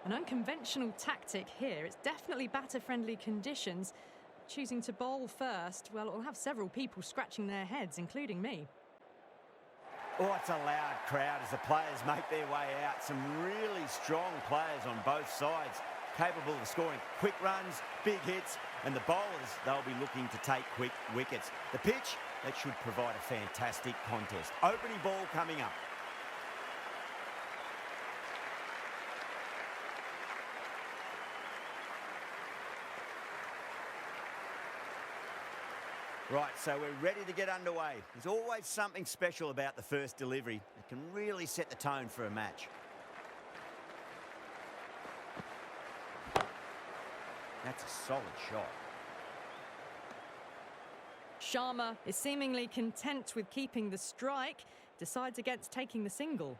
An unconventional tactic here. It's definitely batter-friendly conditions. Choosing to bowl first, well, it'll have several people scratching their heads, including me. Oh, it's a loud crowd as the players make their way out. Some really strong players on both sides, capable of scoring quick runs, big hits, and the bowlers, they'll be looking to take quick wickets. The pitch, that should provide a fantastic contest. Opening ball coming up. Right, so we're ready to get underway. There's always something special about the first delivery that can really set the tone for a match. That's a solid shot. Sharma is seemingly content with keeping the strike, decides against taking the single.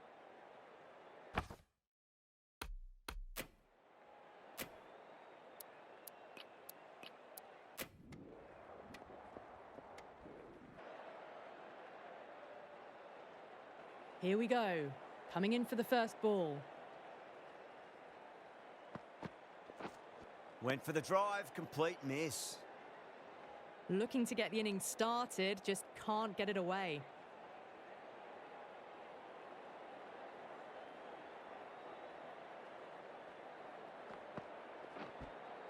Here we go, coming in for the first ball. Went for the drive, complete miss. Looking to get the innings started, just can't get it away.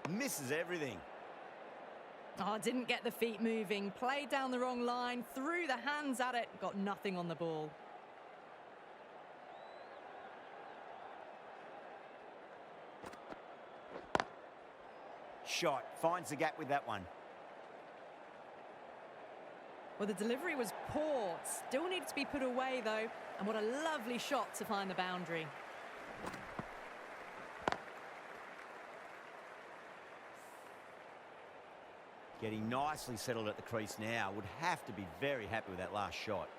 Misses everything. Oh, didn't get the feet moving, played down the wrong line, threw the hands at it, got nothing on the ball. Shot, finds the gap with that one. Well, the delivery was poor, still needed to be put away though, and what a lovely shot to find the boundary. Getting nicely settled at the crease now. Would have to be very happy with that last shot.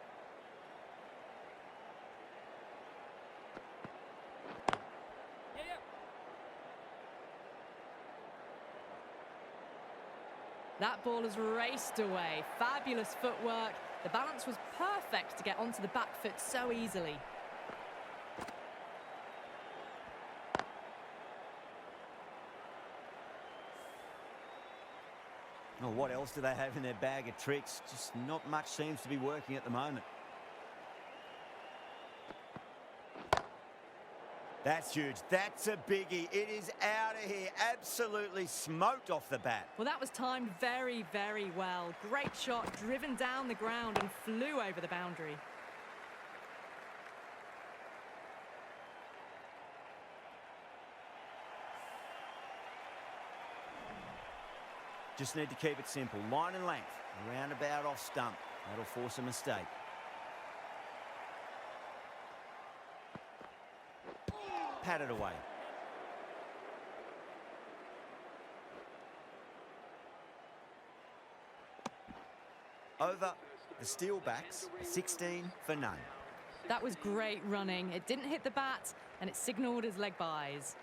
That ball has raced away. Fabulous footwork. The balance was perfect to get onto the back foot so easily. Oh, what else do they have in their bag of tricks? Just not much seems to be working at the moment. That's huge. That's a biggie. It is out of here. Absolutely smoked off the bat. Well, that was timed very, very well. Great shot, driven down the ground and flew over the boundary. Just need to keep it simple. Line and length. Roundabout off stump. That'll force a mistake. Patted away. Over the Steelbacks, 16 for none. That was great running. It didn't hit the bat and it signalled as leg byes.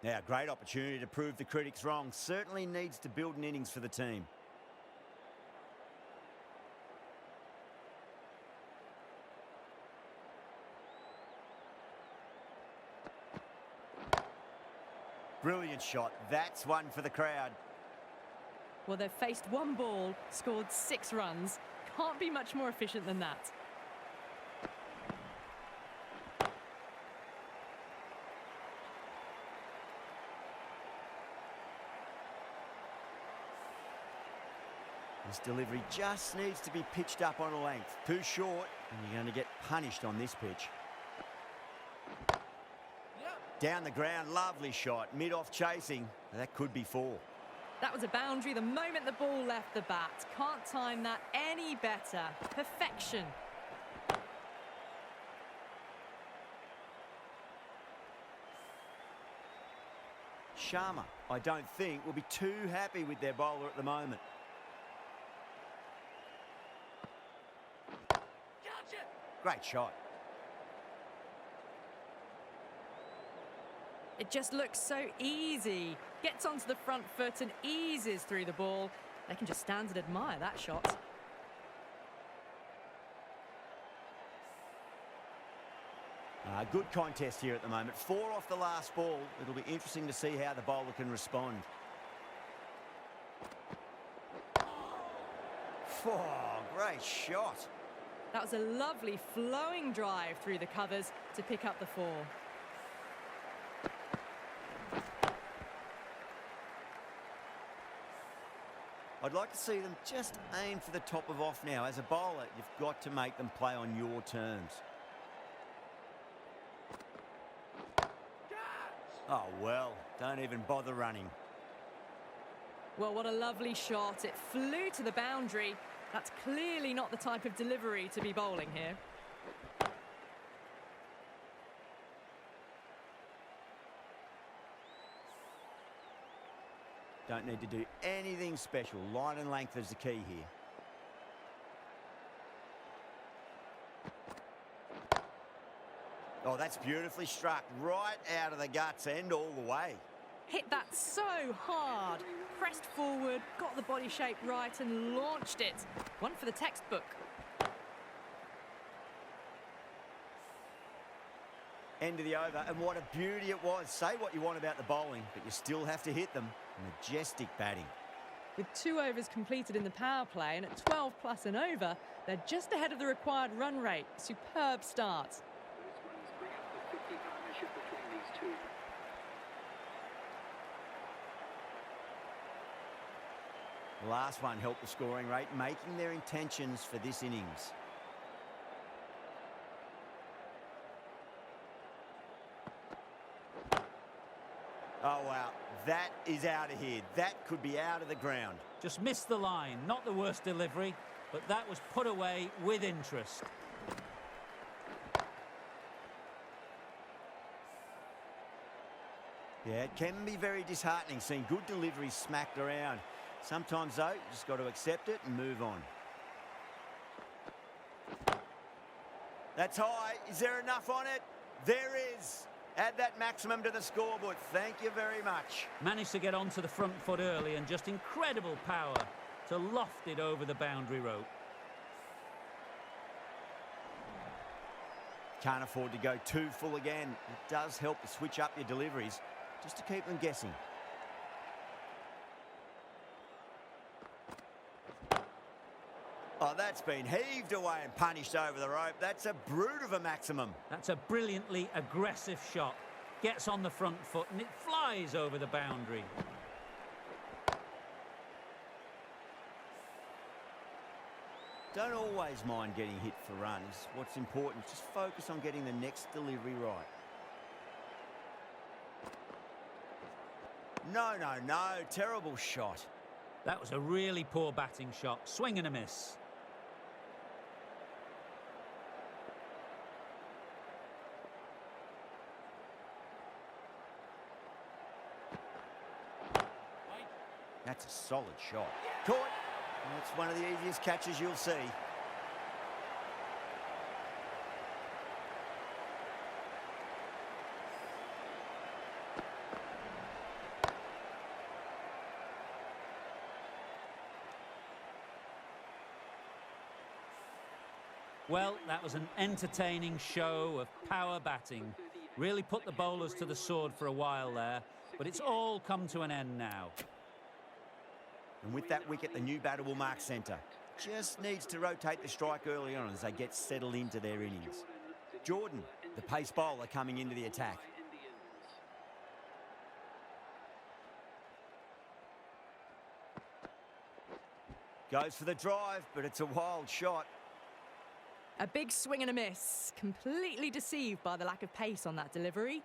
Now, great opportunity to prove the critics wrong. Certainly needs to build an innings for the team. Brilliant shot. That's one for the crowd. Well, they've faced one ball, scored 6 runs. Can't be much more efficient than that. This delivery just needs to be pitched up on a length. Too short, and you're going to get punished on this pitch. Down the ground, lovely shot. Mid-off chasing. That could be 4. That was a boundary the moment the ball left the bat. Can't time that any better. Perfection. Sharma, I don't think, will be too happy with their bowler at the moment. Great shot. It just looks so easy. Gets onto the front foot and eases through the ball. They can just stand and admire that shot. Good contest here at the moment. 4 off the last ball. It'll be interesting to see how the bowler can respond. Oh, great shot. That was a lovely flowing drive through the covers to pick up the 4. I'd like to see them just aim for the top of off now. As a bowler, you've got to make them play on your terms. Oh, well, don't even bother running. Well, what a lovely shot. It flew to the boundary. That's clearly not the type of delivery to be bowling here. Don't need to do anything special. Line and length is the key here. Oh, that's beautifully struck. Right out of the guts end all the way. Hit that so hard. Pressed forward, got the body shape right and launched it. One for the textbook. End of the over, and what a beauty it was. Say what you want about the bowling, but you still have to hit them. Majestic batting. With 2 overs completed in the power play and at 12 plus and over, they're just ahead of the required run rate. Superb start. The last one helped the scoring rate, making their intentions for this innings. Oh, wow. That is out of here. That could be out of the ground. Just missed the line. Not the worst delivery, but that was put away with interest. Yeah, it can be very disheartening seeing good deliveries smacked around. Sometimes, though, you just got to accept it and move on. That's high. Is there enough on it? There is. Add that maximum to the scoreboard. Thank you very much. Managed to get onto the front foot early and just incredible power to loft it over the boundary rope. Can't afford to go too full again. It does help to switch up your deliveries just to keep them guessing. Oh, that's been heaved away and punished over the rope. That's a brute of a maximum. That's a brilliantly aggressive shot. Gets on the front foot and it flies over the boundary. Don't always mind getting hit for runs. What's important is just focus on getting the next delivery right. No, no, no. Terrible shot. That was a really poor batting shot. Swing and a miss. That's a solid shot. Caught. That's one of the easiest catches you'll see. Well, that was an entertaining show of power batting. Really put the bowlers to the sword for a while there, but it's all come to an end now. And with that wicket, the new batter will mark centre. Just needs to rotate the strike early on as they get settled into their innings. Jordan, the pace bowler, coming into the attack. Goes for the drive, but it's a wild shot. A big swing and a miss. Completely deceived by the lack of pace on that delivery.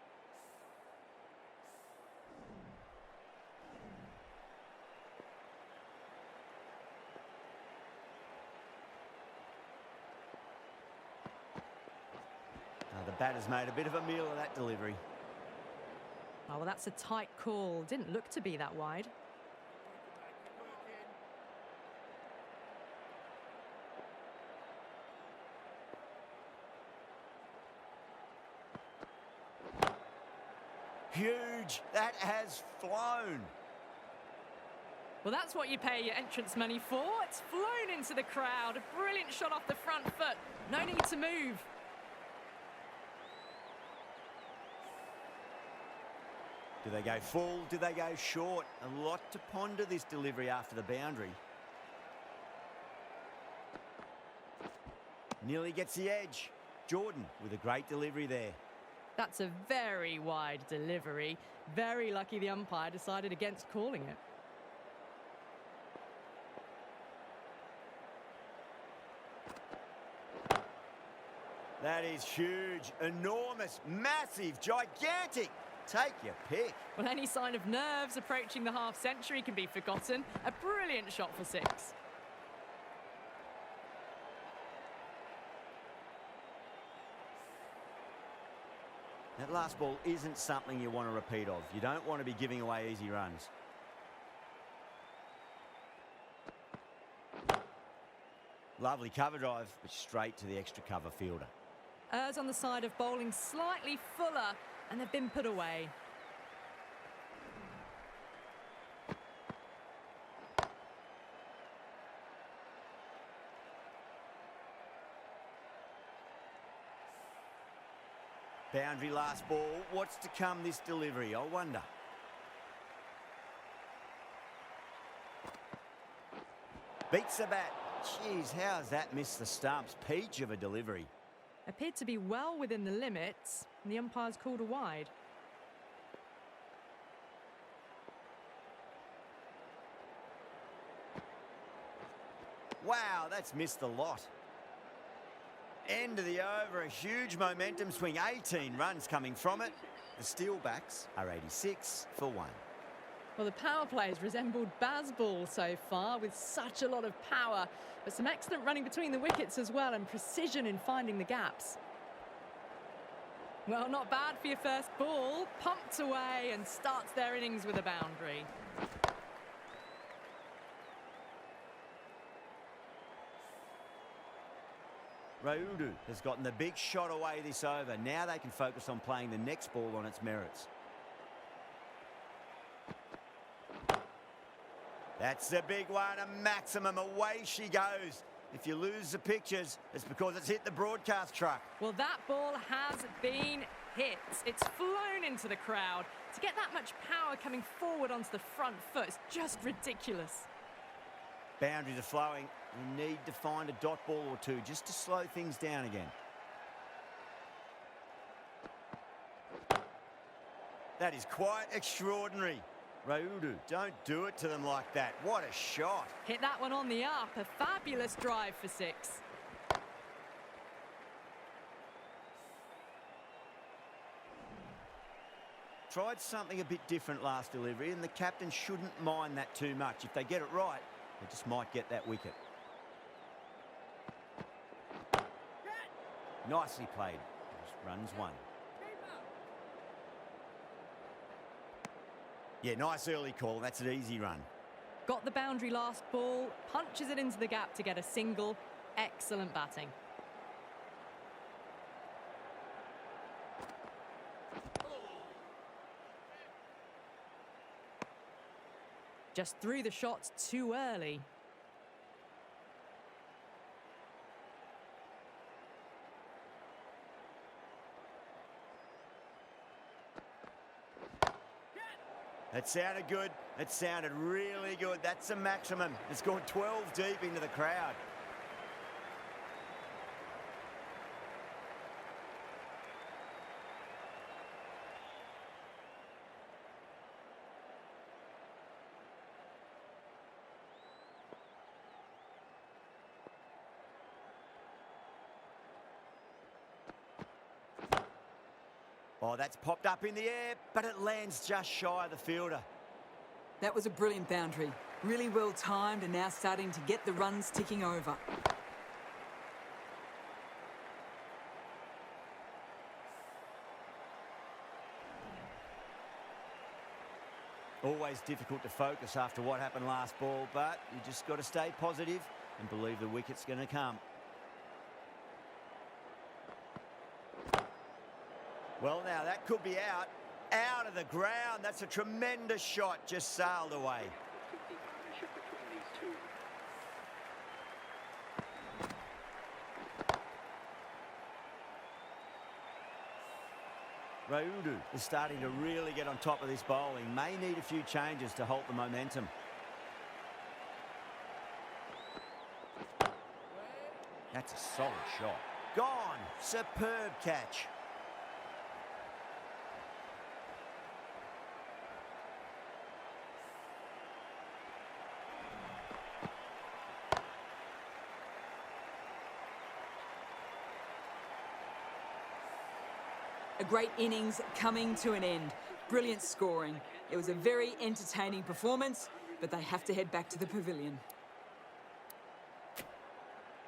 The batter's made a bit of a meal of that delivery. Oh, well, that's a tight call. Didn't look to be that wide. Huge. That has flown. Well, that's what you pay your entrance money for. It's flown into the crowd. A brilliant shot off the front foot. No need to move. Do they go full? Do they go short? A lot to ponder this delivery after the boundary. Nearly gets the edge. Jordan with a great delivery there. That's a very wide delivery. Very lucky the umpire decided against calling it. That is huge, enormous, massive, gigantic. Take your pick. Well, any sign of nerves approaching the half-century can be forgotten. A brilliant shot for 6. That last ball isn't something you want to repeat of. You don't want to be giving away easy runs. Lovely cover drive, but straight to the extra cover fielder. Errs on the side of bowling slightly fuller, and they've been put away. Boundary last ball. What's to come this delivery, I wonder. Beats the bat. Jeez, how has that missed the stumps? Peach of a delivery. Appeared to be well within the limits, and the umpire's called a wide. Wow, that's missed the lot. End of the over, a huge momentum swing, 18 runs coming from it. The Steelbacks are 86 for 1. Well, the power play has resembled baseball so far, with such a lot of power, but some excellent running between the wickets as well, and precision in finding the gaps. Well, not bad for your first ball. Pumped away and starts their innings with a boundary. Raudu has gotten the big shot away this over. Now they can focus on playing the next ball on its merits. That's the big one, a maximum. Away she goes. If you lose the pictures, it's because it's hit the broadcast truck. Well, that ball has been hit. It's flown into the crowd. To get that much power coming forward onto the front foot is just ridiculous. Boundaries are flowing. We need to find a dot ball or two just to slow things down again. That is quite extraordinary. Raudu, don't do it to them like that. What a shot. Hit that one on the up. A fabulous drive for 6. Tried something a bit different last delivery, and the captain shouldn't mind that too much. If they get it right, they just might get that wicket. Nicely played. Just runs 1. Yeah, nice early call. That's an easy run. Got the boundary last ball, punches it into the gap to get a single. Excellent batting. Just threw the shots too early. That sounded good. It sounded really good. That's a maximum. It's gone 12 deep into the crowd. Oh, that's popped up in the air, but it lands just shy of the fielder. That was a brilliant boundary. Really well timed and now starting to get the runs ticking over. Always difficult to focus after what happened last ball, but you just got to stay positive and believe the wicket's going to come. Well, now that could be out of the ground. That's a tremendous shot, just sailed away. Raudu is starting to really get on top of this bowling. May need a few changes to halt the momentum. That's a solid shot. Gone. Superb catch. A great innings coming to an end. Brilliant scoring. It was a very entertaining performance, but they have to head back to the pavilion.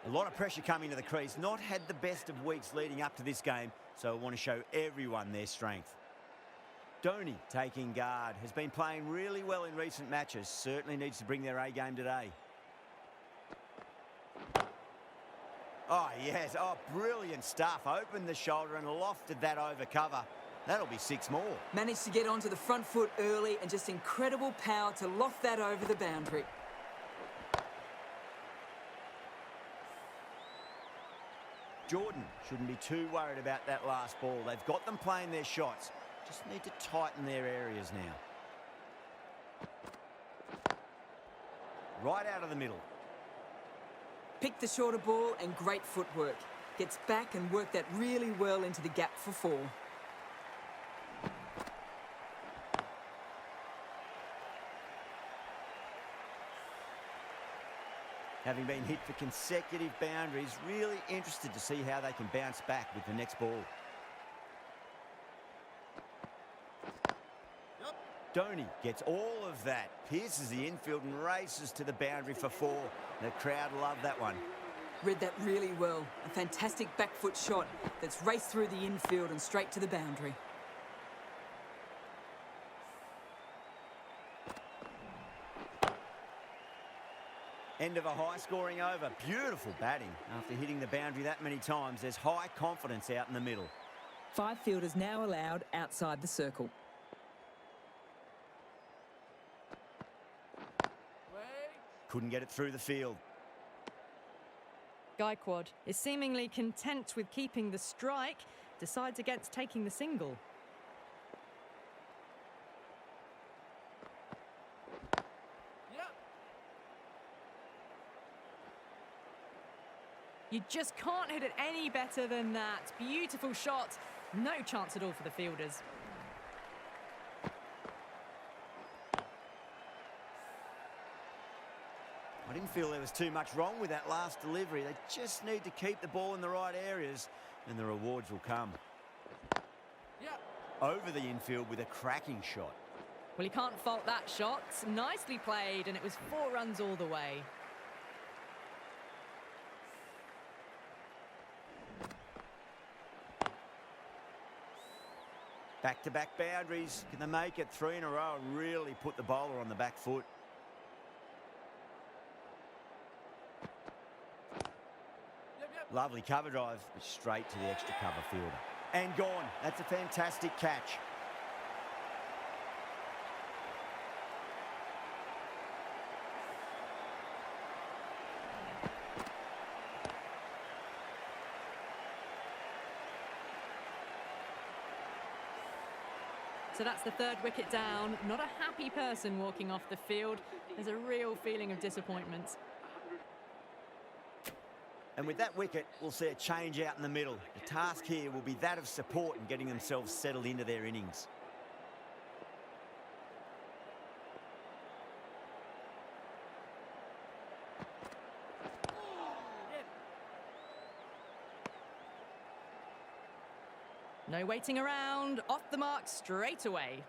A lot of pressure coming to the crease. Not had the best of weeks leading up to this game, so I want to show everyone their strength. Dhoni taking guard. Has been playing really well in recent matches. Certainly needs to bring their A game today. Oh, yes. Oh, brilliant stuff. Opened the shoulder and lofted that over cover. That'll be 6 more. Managed to get onto the front foot early and just incredible power to loft that over the boundary. Jordan shouldn't be too worried about that last ball. They've got them playing their shots. Just need to tighten their areas now. Right out of the middle. Picked the shorter ball and great footwork. Gets back and worked that really well into the gap for 4. Having been hit for consecutive boundaries, really interested to see how they can bounce back with the next ball. Dhoni gets all of that, pierces the infield and races to the boundary for 4. The crowd love that one. Read that really well. A fantastic back foot shot that's raced through the infield and straight to the boundary. End of a high-scoring over. Beautiful batting. After hitting the boundary that many times, there's high confidence out in the middle. 5 fielders now allowed outside the circle. Couldn't get it through the field. Gaikwad is seemingly content with keeping the strike, decides against taking the single. You just can't hit it any better than that. Beautiful shot. No chance at all for the fielders. I didn't feel there was too much wrong with that last delivery. They just need to keep the ball in the right areas and the rewards will come. Over the infield with a cracking shot. Well, you can't fault that shot. Nicely played, and it was 4 runs all the way. Back-to-back boundaries. Can they make it 3 in a row and really put the bowler on the back foot? Lovely cover drive, but straight to the extra cover fielder. And gone. That's a fantastic catch. So that's the 3rd wicket down. Not a happy person walking off the field. There's a real feeling of disappointment. And with that wicket, we'll see a change out in the middle. The task here will be that of support and getting themselves settled into their innings. No waiting around. Off the mark straight away.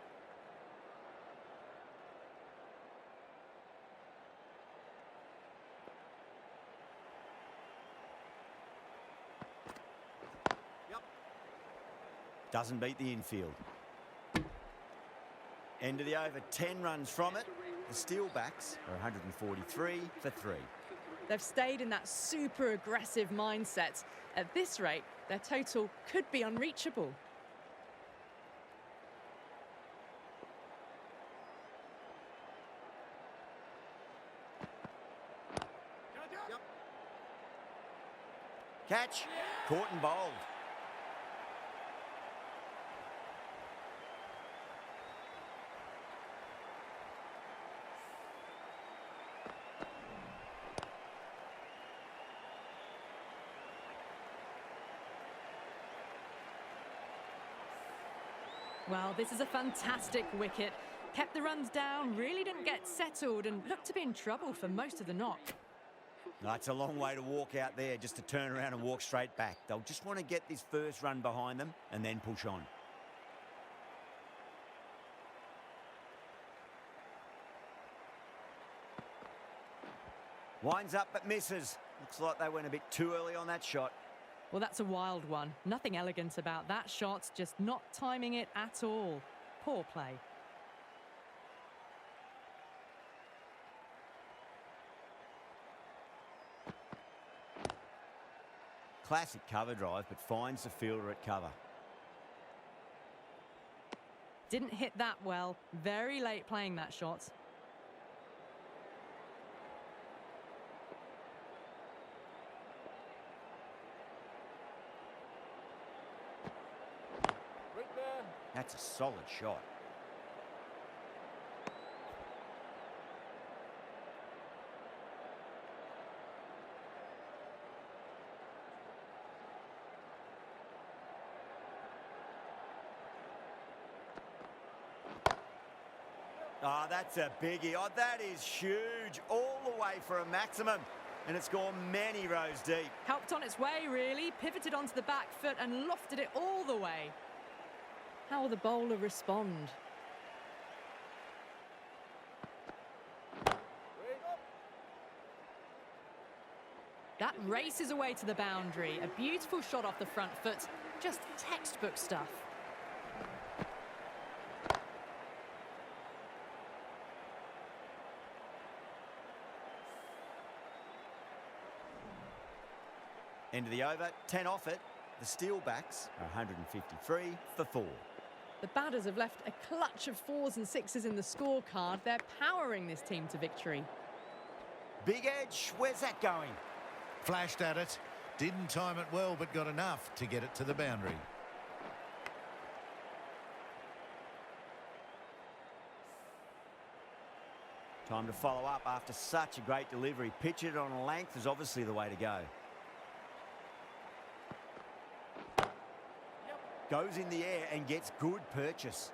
Doesn't beat the infield. End of the over, 10 runs from it. The Steelbacks are 143 for 3. They've stayed in that super aggressive mindset. At this rate, their total could be unreachable. Catch, caught and bowled. Well, this is a fantastic wicket. Kept the runs down, really didn't get settled and looked to be in trouble for most of the knock. It's a long way to walk out there just to turn around and walk straight back. They'll just want to get this first run behind them and then push on. Winds up but misses. Looks like they went a bit too early on that shot. Well, that's a wild one. Nothing elegant about that shot, just not timing it at all. Poor play. Classic cover drive, but finds the fielder at cover. Didn't hit that well. Very late playing that shot. That's a solid shot. Oh, that's a biggie. Oh, that is huge. All the way for a maximum. And it's gone many rows deep. Helped on its way, really. Pivoted onto the back foot and lofted it all the way. How will the bowler respond? That races away to the boundary. A beautiful shot off the front foot. Just textbook stuff. End of the over, 10 off it. The Steelbacks are 153 for 4. The batters have left a clutch of 4s and 6s in the scorecard. They're powering this team to victory. Big edge, where's that going? Flashed at it, didn't time it well, but got enough to get it to the boundary. Time to follow up after such a great delivery. Pitch it on a length is obviously the way to go. Goes in the air and gets good purchase.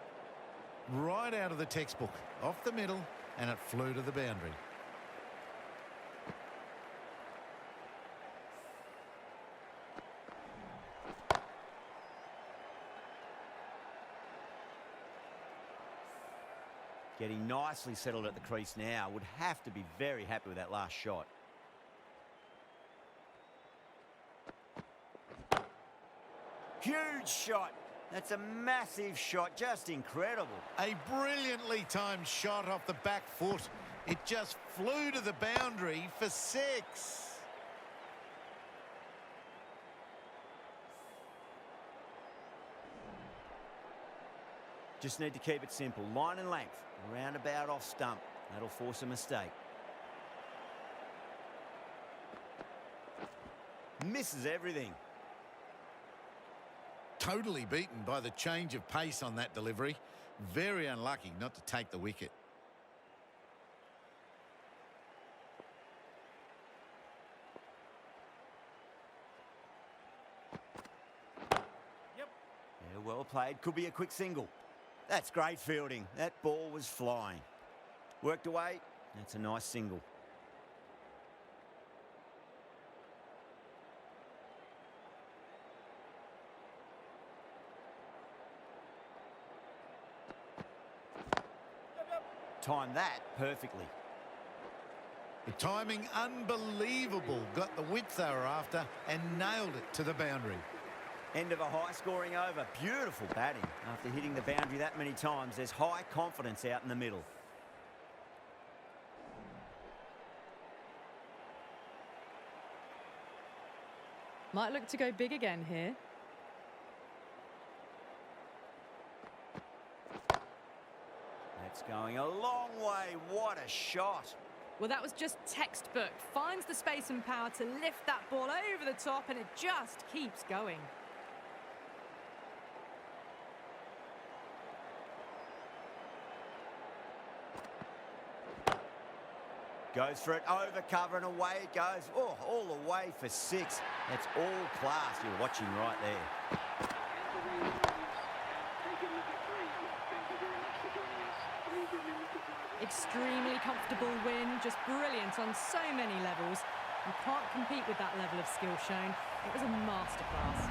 Right out of the textbook, off the middle, and it flew to the boundary. Getting nicely settled at the crease now. Would have to be very happy with that last shot. Huge shot. That's a massive shot. Just incredible. A brilliantly timed shot off the back foot. It just flew to the boundary for 6. Just need to keep it simple. Line and length. Roundabout off stump. That'll force a mistake. Misses everything. Totally beaten by the change of pace on that delivery. Very unlucky not to take the wicket. Yeah, well played. Could be a quick single. That's great fielding. That ball was flying. Worked away. That's a nice single. Timed that perfectly. The timing unbelievable. Got the width they were after and nailed it to the boundary. End of a high-scoring over. Beautiful batting. After hitting the boundary that many times, there's high confidence out in the middle. Might look to go big again here. That's going a long way. What a shot. Well, that was just textbook. Finds the space and power to lift that ball over the top, and it just keeps going. Goes for it, over cover, and away it goes. Oh, all the way for 6. That's all class. You're watching right there. Extremely comfortable win, just brilliant on so many levels. You can't compete with that level of skill shown. It was a masterclass.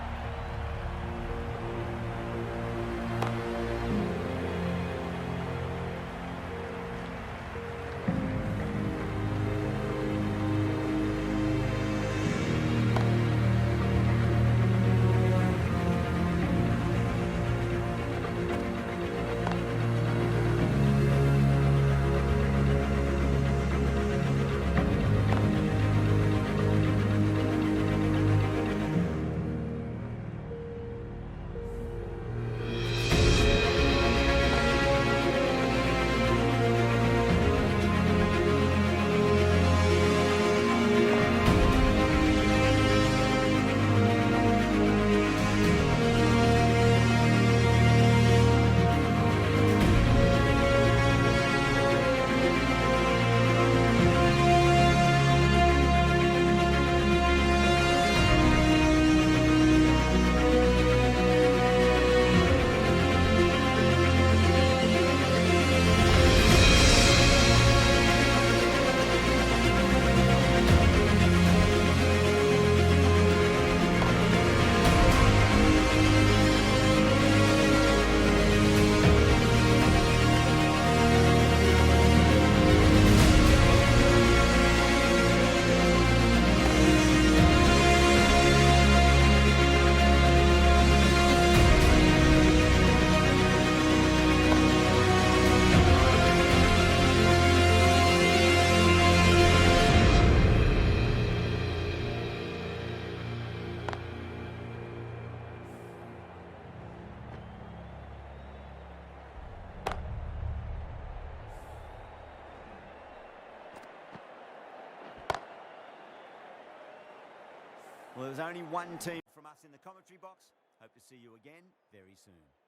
Well, there's only one team from us in the commentary box. Hope to see you again very soon.